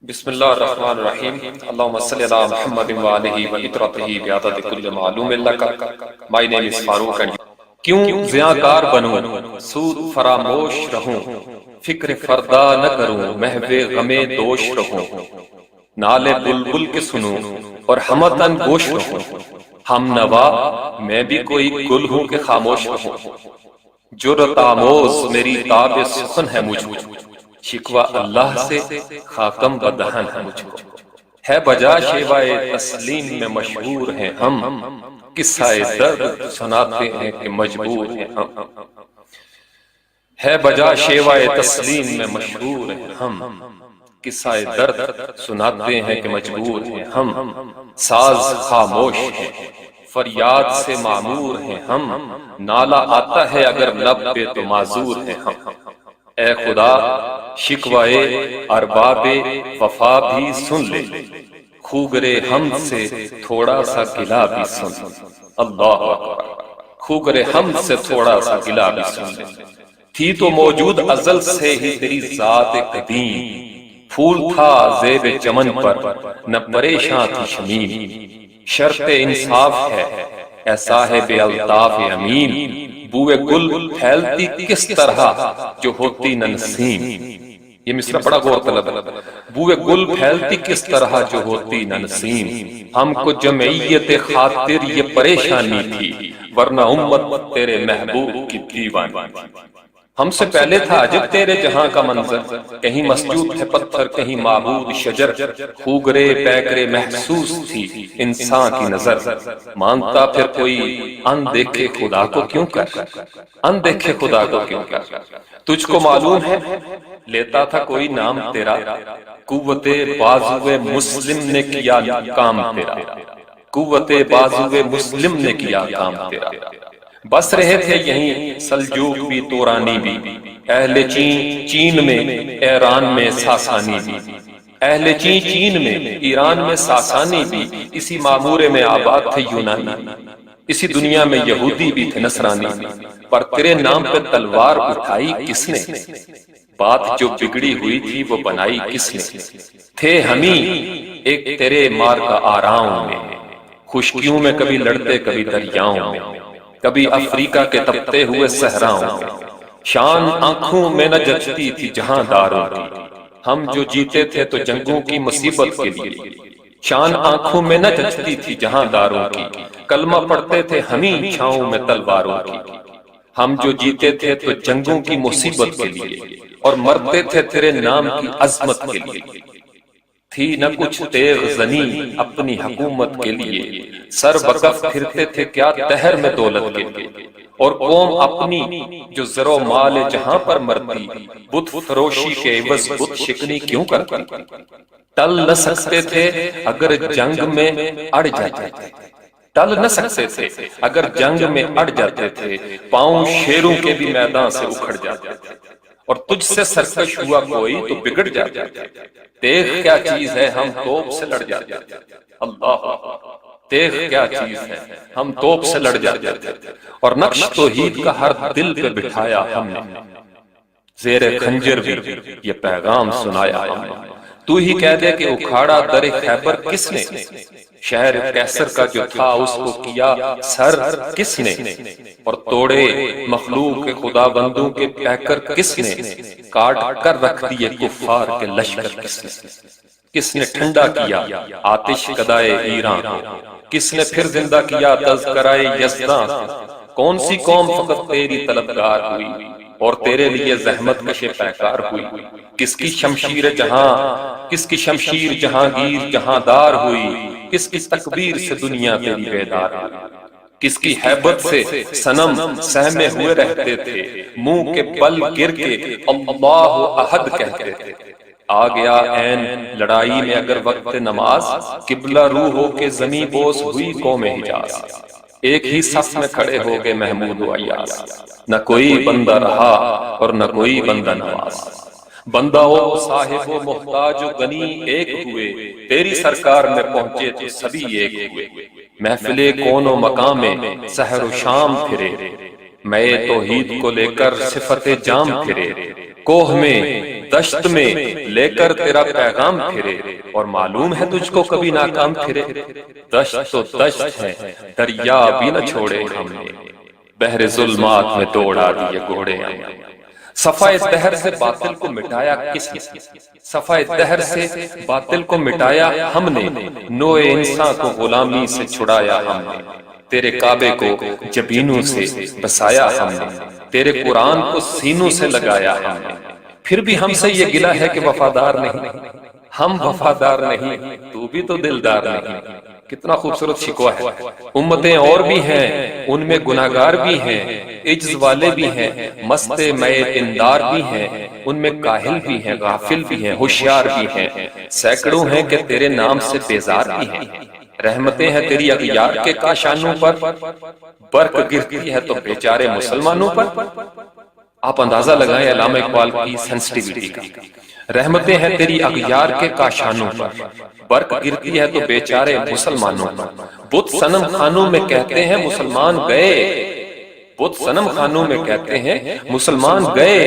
بسم اللہ الرحمن الرحیم اللہم صلی علی محمد وآلہ وعطرتہ بعدد کل معلوم لک. My name is فاروق. کیوں زیاکار بنوں سود فراموش رہوں، فکر فردا نہ کروں محو غم دوش رہوں، نالے بلبل کے سنوں اور ہمتن گوش رہوں، ہم نوا میں بھی کوئی گل ہوں کہ خاموش رہوں، جرأت آموز میری تاب سخن ہے مجھ کو، شکوہ اللہ سے خاکم بدہن ہے مجھ کو، ہے بجا شیوائے تسلیم میں مشہور ہیں ہم، قصہ درد سناتے ہیں کہ مجبور ہیں ہم، ہے بجا شیوائے تسلیم میں مشہور ہیں ہم، قصہ درد سناتے ہیں کہ مجبور ہیں ہم، ساز خاموش ہے فریاد سے معمور ہیں ہم، نالہ آتا ہے اگر لب پہ تو معذور ہیں ہم، اے خدا شکوائے ارباب وفا بھی سن لے، خوگرے ہم سے تھوڑا سا گلہ بھی سن، اللہ اکبر، خوگرے ہم سے تھوڑا سا گلہ بھی سن لے، تھی تو موجود ازل سے ہی تیری ذات قدیم، پھول تھا زیب چمن پر نہ پریشاں تھی شمیم، شرط انصاف ہے اے صاحب الطاف امین، بوئے گل پھیلتی کس طرح جو ہوتی نہ نسیم، یہ مصرع بڑا غور طلب ہے، بوئے گل پھیلتی کس طرح جو ہوتی نہ نسیم، ہم کو جمعیت خاطر یہ پریشانی تھی ورنہ امت تیرے محبوب کی دیوانی، ہم سے پہلے تھا عجب تیرے جہاں کا منظر، کہیں مسجود تھے پتھر کہیں معبود شجر، خوگرے پیکرے محسوس تھی انسان کی نظر، مانتا پھر کوئی ان دیکھے خدا کو کیوں کر، ان دیکھے خدا کو کیوں کر، تجھ کو معلوم ہے لیتا تھا کوئی نام تیرا، قوت بازو مسلم نے کیا کام تیرا، قوت بازو مسلم نے کیا کام تیرا، بس رہے تھے یہیں سلجوق بھی تورانی بھی، اہل چین میں ایران میں ساسانی بھی، اہل چین میں ایران میں ساسانی بھی، اسی معمورے میں آباد تھے یونانی، اسی دنیا میں یہودی بھی تھے نصرانی، پر تیرے نام پہ تلوار اٹھائی کس نے، بات جو بگڑی ہوئی تھی وہ بنائی کس نے، تھے ہمیں ایک تیرے مار کا آراؤں میں، خشکیوں میں کبھی لڑتے کبھی دریاؤں میں، کبھی افریقہ کے تپتے ہوئے صحراؤں میں، شان آنکھوں میں نہ جچتی تھی جہاں داروں کی، ہم جو جیتے تھے تو جنگوں کی مصیبت کے لیے، شان آنکھوں میں نہ جچتی تھی جہاں داروں کی، کلمہ پڑھتے تھے ہمیں چھاؤں میں تلواروں کی، ہم جو جیتے تھے تو جنگوں کی مصیبت کے لیے اور مرتے تھے تیرے نام کی عظمت کے لیے، تھی نہ کچھ تیغ زنی اپنی حکومت کے لیے، سر بکف پھرتے تھے کیا دہر میں دولت کے لیے، اور قوم اپنی جو زر و مال جہاں پر مرتی، بت فروشی کے عوض بت شکنی کیوں کرتی، ٹل نہ سکتے تھے اگر جنگ میں اڑ جاتے تھے، ٹل نہ سکتے تھے اگر جنگ میں اڑ جاتے تھے، پاؤں شیروں کے بھی میدان سے اکھڑ جاتے تھے، اور تجھ سے سرکش ہوا کوئی تو بگڑ جاتے تھے، تیغ کیا چیز ہے ہم توپ سے لڑ جاتے تھے، اللہ تیغ کیا چیز ہے ہم توپ سے لڑ جاتے تھے، اور نقش توحید کا ہر دل پہ بٹھایا ہم نے، زیر خنجر بھی یہ پیغام سنایا ہم نے، تو ہی کہہ دے کہ اکھاڑا در خیبر کس نے، شہر کیسر کا جو تھا اس کو کیا سر کس نے، اور توڑے مخلوق کے خدا بندوں کے پیکر کس نے، کاٹ کر رکھ دیے کفار کے لشکر کس نے ٹھنڈا کیا آتش کدائے ایران، کس نے پھر زندہ کیا تذکرائے یزدان، کون سی قوم فقط تیری طلبگار ہوئی اور تیرے لیے زحمت کش پیکار ہوئی، کس کی شمشیر جہانگیر جہاندار ہوئی، کس کی تکبیر سے دنیا تیری بیدار ہوئی، کس کی حیبت سے صنم سہمے ہوئے رہتے تھے، منہ کے بل گر کے اللہ احد کہتے تھے، آ گیا این لڑائی میں اگر وقت نماز، قبلہ روح ہو کے زمیں بوس ہوئی قوم حجاز، ایک ہی صف میں کھڑے ہو گئے محمود و ایاز، نہ کوئی بندہ رہا اور نہ کوئی بندہ نواز، بندہ و صاحب و محتاج و غنی ایک ہوئے، تیری سرکار میں پہنچے تو سبھی ایک ہوئے، محفل کون و مقام میں سحر و شام پھرے، میں توحید کو لے کر صفت جام پھرے، کوہ میں دشت میں لے کر تیرا پیغام پھرے، اور معلوم ہے تجھ کو کبھی ناکام پھرے۔ دشت تو دشت ہے، دریا بھی نہ چھوڑے ہم نے، بحر ظلمات میں دوڑا دیے گھوڑے ہم نے۔ صفائے دہر سے باطل کو مٹایا کس نے؟ صفائے دہر سے باطل کو مٹایا ہم نے، نوع انسان کو غلامی سے چھڑایا ہم نے۔ تیرے کعبے کو جبینوں سے بسایا ہم نے، تیرے قرآن کو سینوں سے لگایا ہم نے۔ پھر بھی ہم سے یہ گلہ ہے کہ وفادار نہیں، ہم وفادار نہیں، تو بھی تو دلدار نہیں۔ کتنا خوبصورت شکوہ ہے۔ امتیں اور بھی ہیں، ان میں گناہگار بھی ہیں، عجز والے بھی ہیں، مست مئے دیندار بھی ہیں، ان میں کاہل بھی ہیں، غافل بھی ہیں، ہوشیار بھی ہیں، سینکڑوں ہیں کہ تیرے نام سے بیزار بھی ہیں۔ رحمتیں ہیں تیری اغیار کے کاشانوں پر، برق گرتی ہے تو بیچارے مسلمانوں پر۔ آپ اندازہ لگائیں علامہ اقبال کی سینسٹیویٹی کا۔ رحمتیں ہیں تیری اغیار کے کاشانوں پر، برق گرتی ہے تو بیچارے مسلمانوں پر۔ بت صنم خانوں میں کہتے ہیں مسلمان گئے، بت صنم خانوں میں کہتے ہیں مسلمان گئے،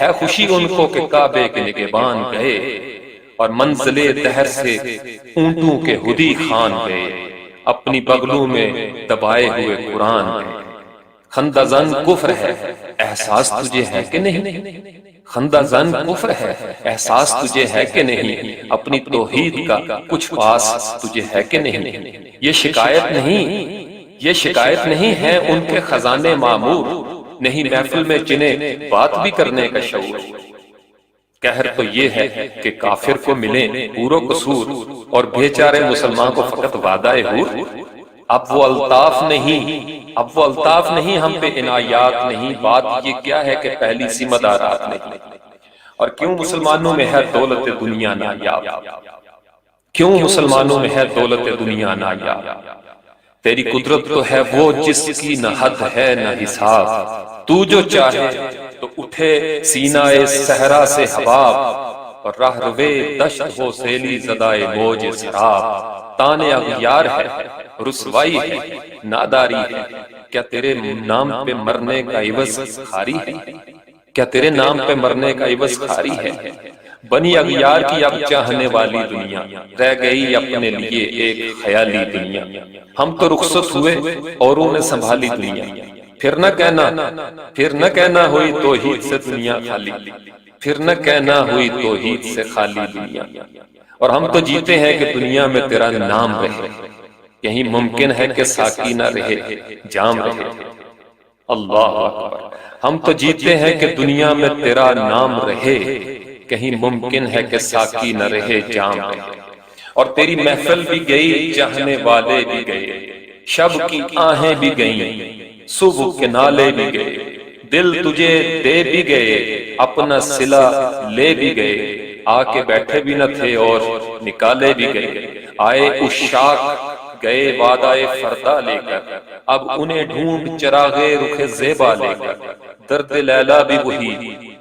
ہے خوشی ان کو کہ کعبے کے نگہبان گئے، اور منزل دہر سے اونٹوں کے ہدی خان گئے، اپنی بغلوں میں دبائے ہوئے قرآن گئے۔ خندہ زن کفر ہے، احساس تجھے ہے کہ نہیں؟ خندہ زن کفر ہے، احساس تجھے ہے کہ نہیں؟ اپنی توحید کا کچھ پاس تجھے ہے کہ نہیں؟ یہ شکایت نہیں، یہ شکایت نہیں ہے ان کے خزانے معمور، نہیں محفل میں جنہیں بات بھی کرنے کا شعور۔ قہر تو یہ ہے کہ کافر کو ملے پورو قصور، اور بیچارے مسلمان کو فقط وعدہ حور۔ اب وہ الطاف نہیں، ہم پہ عنایات نہیں، بات یہ کیا ہے کہ پہلی سی مدارات نہیں۔ اور کیوں مسلمانوں میں ہے دولت دنیا نایاب، کیوں مسلمانوں میں ہے دولت دنیا نایاب؟ تیری قدرت تو ہے وہ جس کی نہ حد ہے نہ حساب، تو جو چاہے تو اٹھے سینہ صحرا سے حباب، اور راہ روے دشت ہو سیلی زدائے موج سراب۔ تانے اغیار ہے، رسوائی ہے، ناداری ہے، کیا تیرے نام پہ مرنے کا عوض خاری ہے؟ کیا تیرے نام پہ مرنے کا عوض خاری ہے؟ بنی اغیار کی اب چاہنے والی دنیا، رہ گئی اپنے لیے ایک خیالی دنیا۔ ہم تو رخصت ہوئے اوروں نے سنبھالی دنیا، پھر نہ کہنا ہوئی توحید سے دنیا خالی، پھر نہ کہنا ہوئی توحید سے خالی دنیا۔ اور ہم تو جیتے ہیں کہ دنیا میں تیرا نام رہے، یہی ممکن ہے کہ ساقی نہ رہے جام رہے۔ اللہ اکبر۔ ہم تو جیتے ہیں کہ دنیا میں تیرا نام رہے، کہیں ممکن ہے کہ ساقی نہ رہے جام رہے۔ اور تیری محفل بھی گئی، چاہنے والے بھی گئے، شب کی آہیں بھی گئیں، صبح کے نالے بھی گئے، دل تجھے دے بھی گئے، اپنا صلہ لے بھی گئے، آ کے بیٹھے بھی نہ تھے اور نکالے بھی گئے۔ آئے عشاق گئے وعدہ فردا لے کر، اب انہیں ڈھونڈ چراغے رخ زیبا لے کر۔ درد لیلا بھی وہی،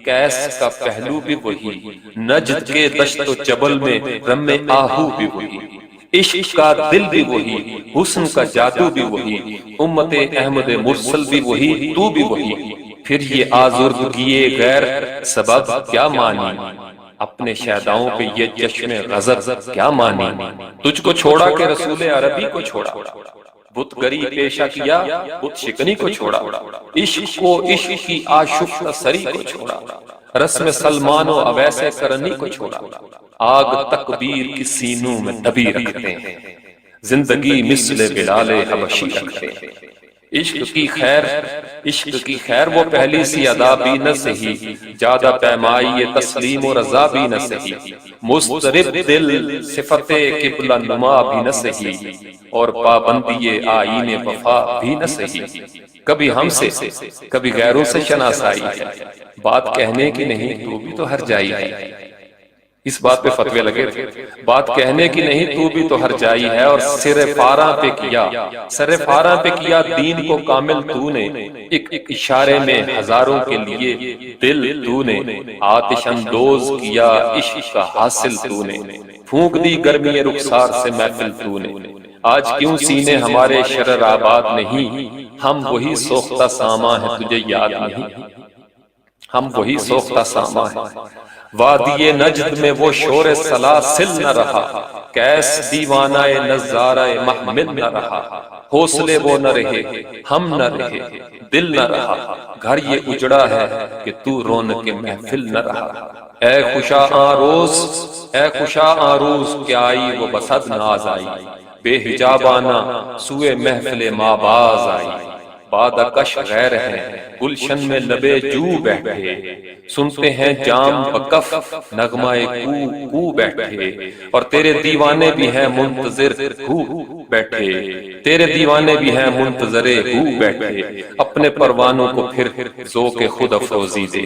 کیس کا پہلو بھی وہی، نجد کے دشت و جبل میں رم آہو بھی وہی، عشق کا دل بھی وہی، حسن کا جادو بھی وہی، امت احمد مرسل بھی وہی، تو بھی وہی۔ پھر یہ آزردگی غیر سبب کیا مانی، اپنے شہداؤں پہ یہ چشم غضب کیا مانی؟ تجھ کو چھوڑا کہ رسول عربی کو چھوڑا، بت گری پیشہ کیا بت شکنی کو چھوڑا، عشق کو عشق کی آشفتہ سری کو چھوڑا، رسم سلمان و اویس کرنی کو چھوڑا۔ آگ تکبیر کی سینوں میں دبی رکھتے ہیں، زندگی مثل بلال حبشی رکھتے ہیں۔ عشق کی خیر وہ پہلی سی ادا بھی نہ سہی، جادہ پیمائی تسلیم و رضا بھی نہ سہی، مضطرب دل صفت قبلہ نما بھی نہ سہی، اور پابندی آئین وفا بھی نہ سہی۔ کبھی ہم سے کبھی غیروں سے شناسائی ہے، بات کہنے کی نہیں تو بھی تو ہر جائی ہے۔ اس بات پہ فتوے لگے تھے، بات کہنے کی نہیں تو بھی تو ہر جائی ہے، اور سر فاراں پہ کیا دین کو کامل تو نے، ایک اشارے میں ہزاروں کے لیے دل تو نے، آتش اندوز کیا عشق کا حاصل تو نے، پھونک دی گرمی رخسار سے محفل تو نے۔ آج کیوں سینے ہمارے شرر آباد نہیں، ہم وہی سوختہ ساما ہے تجھے یاد نہیں۔ ہم وہی سوختہ ساما ہے۔ وادی نجد میں وہ شور سلاسل نہ رہا، کیس دیوانہ نظارہ محمل نہ رہا۔ حوصلے وہ نہ رہے، ہم نہ رہے، دل نہ رہا، گھر یہ اجڑا ہے کہ تو رونق محفل نہ رہا۔ اے خوشا آروز، اے خوشا آروز، کیا آئی وہ بسد ناز آئی، بے حجابانہ سوئے محفل ماباز آئی۔ بادکش غیر ہیں گلشن میں لبے جو بیٹھے، سنتے ہیں جام بکف نغمہ کو کو بیٹھے۔ اور تیرے دیوانے بھی ہیں منتظر ہو بیٹھے، تیرے دیوانے بھی ہیں منتظر ہو بیٹھے۔ اپنے پروانوں کو پھر ذوق خود افروزی دے،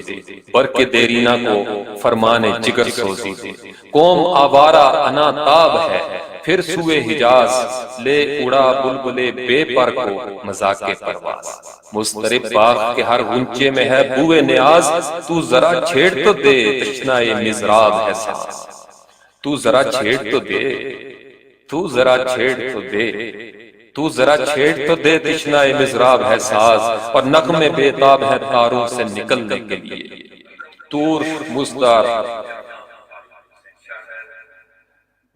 برق دیرینہ کو فرمان جگر سوزی دے۔ قوم آوارہ انا تاب ہے، پھر سوئے حجاز لے اڑا بلبلے بے پر کو مذاق پرواز۔ مضطرب باغ کے ہر غنچے میں ہے بوئے نیاز، تو ذرا چھیڑ تو دے تشنہ مضراب ہے ساز۔ تو ذرا چھیڑ تو دے، تو ذرا چھیڑ تو دے، تو ذرا چھیڑ تو دے تشنہ مضراب ہے ساز۔ اور نغمے بےتاب ہے تاروں سے نکلنے کے لیے، طور مزدار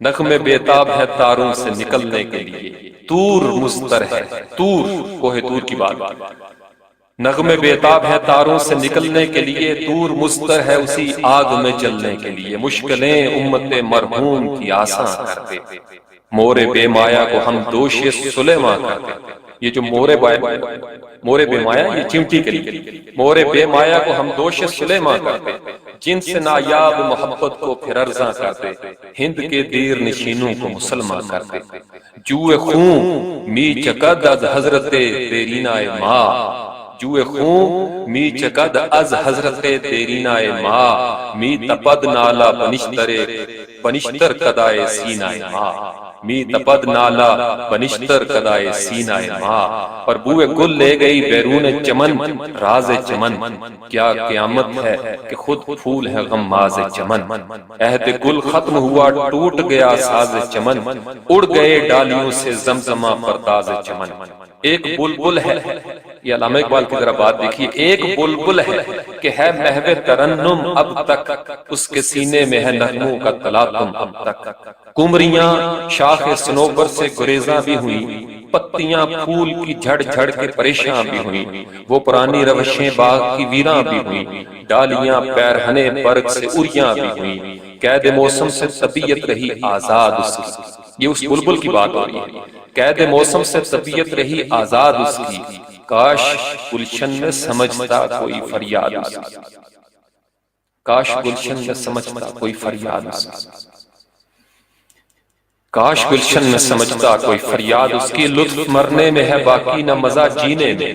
نغمے بیتاب ہے تاروں سے نکلنے کے لیے، طور مستر ہے، طور کوہ طور کی بات۔ نغمے بیتاب ہے تاروں سے نکلنے کے لیے، طور مستر ہے اسی آگ میں جلنے کے لیے۔ مشکلیں امت مرحوم کی آساں کرتے، مورے بے مایا کو ہم دوش سلیماں کرتے۔ یہ جو مورے بے مایا یہ چمٹی کے لیے، مورے بے مایا کو ہم دوش سلیماں کرتے، جن سے نایاب محبت کو پھر ارزاں کرتے، ہند کے دیر نشینوں کو مسلمان کرتے۔ جوئے خون می چکد از حضرت دیرینہ ماں، جوئے خون می چکد از حضرت دیرینہ ماں، می تپد نالا بنشتر کدائے سینہ ماں، می تپد نالا بنشتر کدائے سینہ ماں۔ اور بوئے گل لے گئی بیرون چمن راز چمن، کیا قیامت ہے کہ خود پھول ہے غماز چمن۔ عہد گل ختم ہوا ٹوٹ گیا ساز چمن، اڑ گئے ڈالیوں سے زمزمہ پرداز چمن۔ ایک بلبل ہے، یہ علامہ اقبال کی ذرا بات دیکھیے، ایک بلبل ہے کہ ہے محو ترنم اب تک، اس کے سینے میں ہے نغموں کا تلاطم اب تک۔ کمریاں شاخ صنوبر سے گریزاں بھی ہوئیں، پتیاں پھول کی جھڑ جھڑ کے پریشاں بھی ہوئیں، وہ پرانی روشیں باغ کی ویراں بھی ہوئیں، ڈالیاں پیرہنے برگ سے اریاں بھی ہوئیں۔ قید موسم سے طبیعت رہی آزاد اس کی، یہ اس بلبل کی بات ہو رہی ہے۔ قید موسم سے طبیعت رہی آزاد اس کی، کاش گلشن میں سمجھتا کوئی فریاد اس کی، کاش گلشن میں سمجھتا کوئی فریاد اس کی، کاش گلشن میں سمجھتا کوئی فریاد اس کی۔ لطف مرنے میں ہے باقی نہ مزہ جینے میں،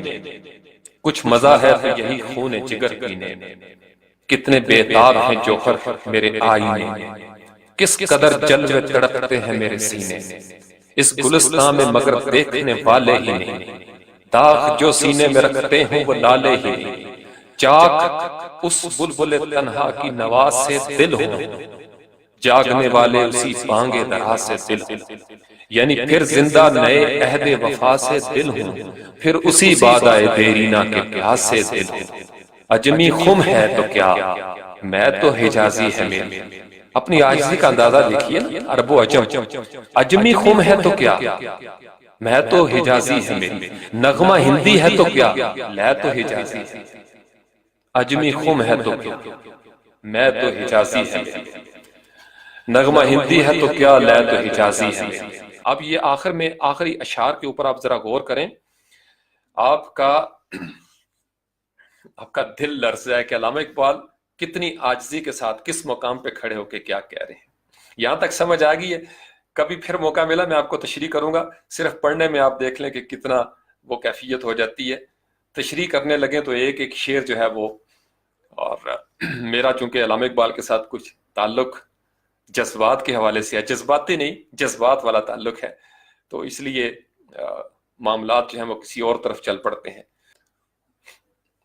کچھ مزہ ہے تو یہی خون جگر پینے میں۔ کتنے بیتاب ہیں جوہر میرے آئینے میں، کس قدر جلوے تڑپتے ہیں میرے سینے میں، اس گلستان میں مگر دیکھنے والے ہی نہیں، داغ جو سینے میں رکھتے ہیں وہ لالے ہی نہیں۔ چاک اس بلبل تنہا کی نواز سے دل ہوں، جاگنے والے اسی بانگے درا سے دل ہوں، یعنی پھر زندہ نئے عہد وفا سے دل ہوں، پھر اسی بادائے دیرینہ کے پیاس سے دل ہوں۔ اجمی خم ہے تو کیا، میں تو حجازی ہے میری، اپنی عاجزی کا اندازہ دیکھیے نا، عرب و عجم۔ اجمی خم ہے تو کیا، میں تو حجازی ہے میری، نغمہ ہندی ہے تو کیا، لے تو حجازی ہے۔ اجمی خم ہے تو کیا، میں تو حجازی ہے میری، نغمہ ہندی ہے تو کیا، لے تو حجازی ہے میری۔ اب یہ آخر میں آخری اشعار کے اوپر آپ ذرا غور کریں، آپ کا دل لرز جائے کہ علامہ اقبال کتنی عاجزی کے ساتھ کس مقام پہ کھڑے ہو کے کیا کہہ رہے ہیں۔ یہاں تک سمجھ آ گئی ہے، کبھی پھر موقع ملا میں آپ کو تشریح کروں گا، صرف پڑھنے میں آپ دیکھ لیں کہ کتنا وہ کیفیت ہو جاتی ہے۔ تشریح کرنے لگیں تو ایک ایک شعر جو ہے وہ، اور میرا چونکہ علامہ اقبال کے ساتھ کچھ تعلق جذبات کے حوالے سے ہے، جذباتی نہیں جذبات والا تعلق ہے، تو اس لیے معاملات جو ہیں وہ کسی اور طرف چل پڑتے ہیں۔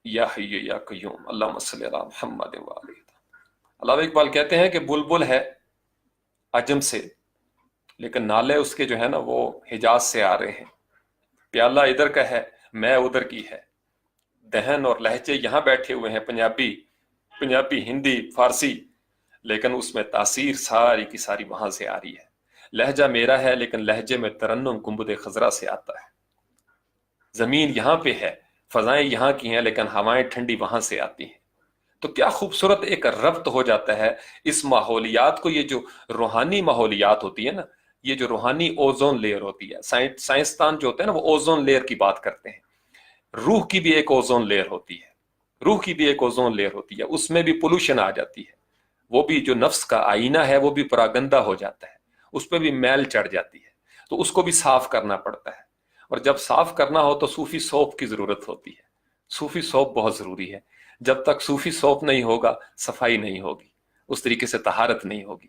یا حی یا قیوم اللہم صلی علی محمد وآلہ۔ علامہ اقبال کہتے ہیں کہ بلبل ہے عجم سے، لیکن نالے اس کے جو ہے نا وہ حجاز سے آ رہے ہیں، پیالہ ادھر کا ہے میں ادھر کی ہے، دہن اور لہجے یہاں بیٹھے ہوئے ہیں پنجابی، پنجابی، ہندی، فارسی، لیکن اس میں تاثیر ساری کی ساری وہاں سے آ رہی ہے۔ لہجہ میرا ہے لیکن لہجے میں ترنم گنبد خضرا سے آتا ہے۔ زمین یہاں پہ ہے، فضائیں یہاں کی ہیں، لیکن ہوائیں ٹھنڈی وہاں سے آتی ہیں۔ تو کیا خوبصورت ایک ربط ہو جاتا ہے اس ماحولیات کو۔ یہ جو روحانی ماحولیات ہوتی ہے نا، یہ جو روحانی اوزون لیئر ہوتی ہے، سائنسدان جو ہوتے ہیں نا وہ اوزون لیئر کی بات کرتے ہیں۔ روح کی بھی ایک اوزون لیئر ہوتی ہے، روح کی بھی ایک اوزون لیئر ہوتی ہے، اس میں بھی پولوشن آ جاتی ہے، وہ بھی جو نفس کا آئینہ ہے وہ بھی پراگندہ ہو جاتا ہے، اس پہ بھی میل چڑھ جاتی ہے، تو اس کو بھی صاف کرنا پڑتا ہے۔ اور جب صاف کرنا ہو تو صوفی سوپ کی ضرورت ہوتی ہے، صوفی سوپ بہت ضروری ہے۔ جب تک صوفی سوپ نہیں ہوگا صفائی نہیں ہوگی، اس طریقے سے طہارت نہیں ہوگی۔